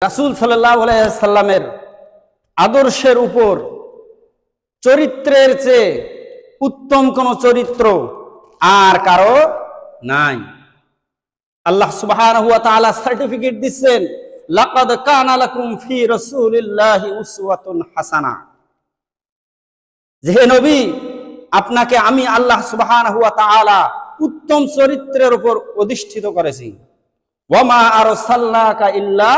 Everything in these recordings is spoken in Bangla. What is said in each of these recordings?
রাসূল সাল্লাল্লাহু আলাইহি ওয়াসাল্লামের আদর্শের উপর চরিত্রের চেয়ে উত্তম কোন চরিত্র আর কারো নাই। আল্লাহ সুবহানাহু ওয়া তাআলা সার্টিফিকেট দিচ্ছেন, লাকাদ কানা লাকুম ফি রাসূলিল্লাহি উসওয়াতুন হাসানা। যে নবী, আপনাকে আমি আল্লাহ সুবহানাহু ওয়া তাআলা উত্তম চরিত্রের উপর অধিষ্ঠিত করেছি। ওয়া মা আরসালনাকা ইল্লা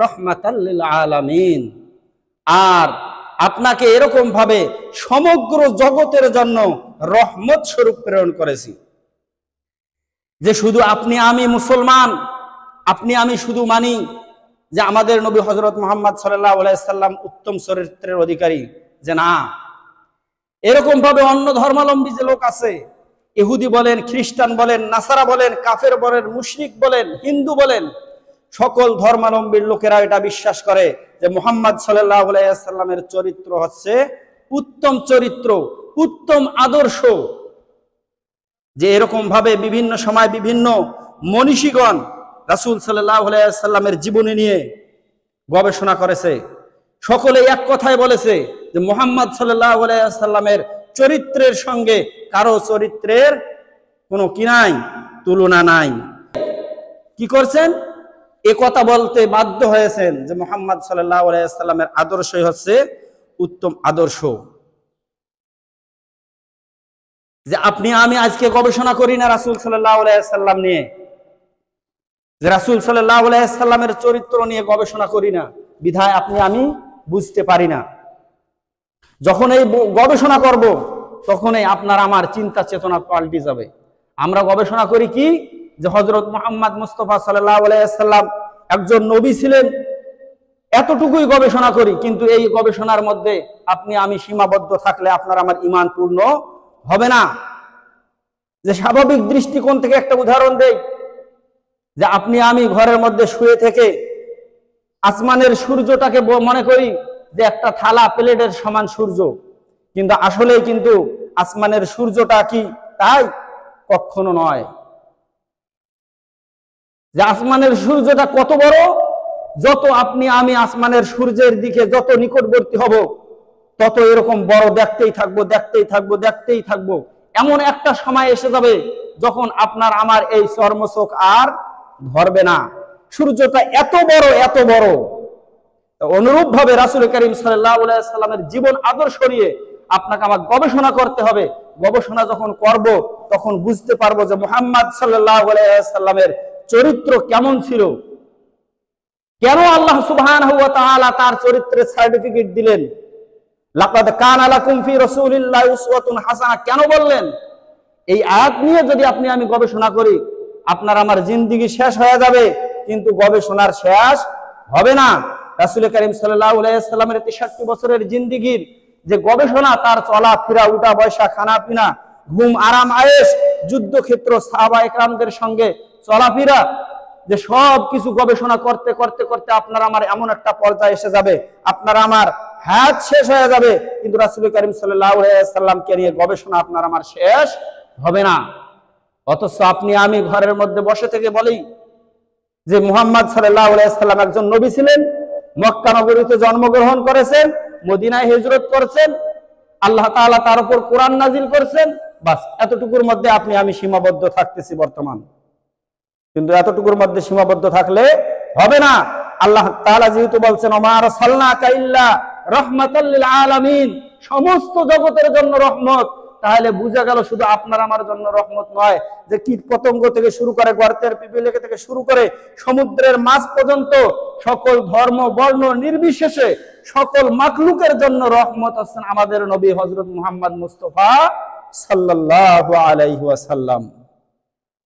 রাহমাতাল লিল আলামিন। আর আপনাকে এরকম ভাবে সমগ্র জগতের জন্য রহমত স্বরূপ প্রেরণ করেছি। যে শুধু আপনি আমি মুসলমান, আপনি আমি শুধু মানি যে আমাদের নবী হযরত মুহাম্মদ সাল্লাল্লাহু আলাইহি সাল্লাম উত্তম চরিত্রের অধিকারী, যে না, এরকম ভাবে অন্য ধর্মাবলম্বী যে লোক আছে, ইহুদি বলেন, খ্রিস্টান বলেন, নাসারা বলেন, কাফের বলেন, মুশরিক বলেন, হিন্দু বলেন, সকল ধর্মাবলম্বীর লোকেরা এটা বিশ্বাস করে যে মুহাম্মদ সাল্লাল্লাহু আলাইহি ওয়াসাল্লামের চরিত্র হচ্ছে উত্তম চরিত্র, উত্তম আদর্শ। যে এরকম ভাবে বিভিন্ন সময় বিভিন্ন মনীষীগণ রাসূল সাল্লাল্লাহু আলাইহি ওয়াসাল্লামের জীবনী নিয়ে গবেষণা করেছে। সকলে এক কথায় বলেছে যে মুহাম্মদ সাল্লাল্লাহু আলাইহি ওয়াসাল্লামের চরিত্রের সঙ্গে কারো চরিত্রের কোনো কি নাই, তুলনা নাই। কি করছেন? এ কথা বলতে বাধ্য হয়েছেন যে মুহাম্মদ সাল্লাল্লাহু আলাইহি ওয়াসাল্লামের আদর্শই হচ্ছে উত্তম আদর্শ। যে আপনি আমি আজকে গবেষণা করি না রাসূল সাল্লাল্লাহু আলাইহি ওয়াসাল্লাম নিয়ে, যে রাসূল সাল্লাল্লাহু আলাইহি ওয়াসাল্লামের চরিত্র নিয়ে গবেষণা করি না, বিধায় আপনি আমি বুঝতে পারি না। যখন এই গবেষণা করব, তখনই আপনার আমার চিন্তা চেতনা পাল্টে যাবে। আমরা গবেষণা করি কি, যে হযরত মুহাম্মদ মুস্তাফা সাল্লাল্লাহু আলাইহি ওয়াসাল্লাম একজন নবী ছিলেন, এতটুকুই গবেষণা করি। কিন্তু এই গবেষণার মধ্যে আপনি আমি সীমাবদ্ধ থাকলে আপনার আমার ঈমান পূর্ণ হবে না। যে স্বাভাবিক দৃষ্টিকোণ থেকে একটা উদাহরণ দেই, যে আপনি আমি ঘরের মধ্যে শুয়ে থেকে আসমানের সূর্যটাকে মনে করি যে একটা থালা প্লেটের সমান সূর্য, কিন্তু আসলেই কিন্তু আসমানের সূর্যটা কি তাই? কখনো নয়। যে আসমানের সূর্যটা কত বড়, যত আপনি আমি আসমানের সূর্যের দিকে যত নিকটবর্তী হব, তত এরকম বড় দেখতেই থাকবো, দেখতেই থাকবো, দেখতেই থাকবো। এমন একটা সময় এসে যাবে যখন আপনার আমার এই চর্মচোখ আর ধরবে না। সূর্যটা এত বড়, এত বড়। অনুরূপ ভাবে রাসূল করিম সাল্লাল্লাহু আলাইহি ওয়াসাল্লামের জীবন আদর্শ নিয়ে আপনাকে আমার গবেষণা করতে হবে। গবেষণা যখন করব, তখন বুঝতে পারবো যে মুহাম্মদ সাল্লাল্লাহু আলাইহি ওয়াসাল্লামের চরিত্র কেমন ছিল। কেন আল্লাহ সুবহানাহু ওয়া তাআলা তার চরিত্রের সার্টিফিকেট দিলেন, লাকাদ কানা লাকুম ফি রাসূলিল্লাহি উসওয়াতুন হাসানাহ কেন বললেন? এই আয়াত নিয়ে যদি আপনি আমি গবেষণা করি, আপনার আমার জিন্দেগি শেষ হয়ে যাবে, কিন্তু গবেষণার শেষ হবে না। রাসূল করিম সাল্লাল্লাহু আলাইহি ওয়াসাল্লামের 63 বছরের জিন্দেগির যে গবেষণা, তার চলা ফেরা, উঠা বসা, খানা পিনা, ঘুম, আরাম, আয়েশ, যুদ্ধক্ষেত্র, সাহাবায়ে কেরামদের সঙ্গে চলাফেরা, যে সব কিছু গবেষণা করতে করতে করতে আপনার আমার এমন একটা পর্যায়ে এসে যাবে, আপনার আমার হায়াত শেষ হয়ে যাবে, কিন্তু রাসূল করিম সাল্লাল্লাহু আলাইহি ওয়াসাল্লামকে নিয়ে গবেষণা আপনার আমার শেষ হবে না। অথচ আপনি আমি ঘরের মধ্যে বসে থেকে বলি যে মুহাম্মদ সাল্লাল্লাহু আলাইহি ওয়াসাল্লাম একজন নবী ছিলেন, মক্কা নগরীতে জন্মগ্রহণ করেছেন, মদিনায় হিজরত করেছেন, আল্লাহ তাআলা তার উপর কোরআন নাজিল করেছেন, বাস এতটুকুর মধ্যে আপনি আমি সীমাবদ্ধ থাকতেছি বর্তমান। কিন্তু এতটুকুর মধ্যে সীমাবদ্ধ থাকলে হবে না। আল্লাহ তাআলা যেহেতু বলছেন ওমা আরসালনাকা ইল্লা রাহমাতাল লিল আলামিন, সমস্ত জগতের জন্য রহমত, তাহলে বোঝা গেল শুধু আপনার আমার জন্য রহমত নয়, যে কীট পতঙ্গ থেকে শুরু করে, গর্তের পিপিলিকা থেকে শুরু করে সমুদ্রের মাছ পর্যন্ত সকল ধর্ম বর্ণ নির্বিশেষে সকল মাখলুকের জন্য রহমত হচ্ছেন আমাদের নবী হযরত মুহাম্মদ মুস্তাফা সাল্লাল্লাহু আলাইহি ওয়াসাল্লাম।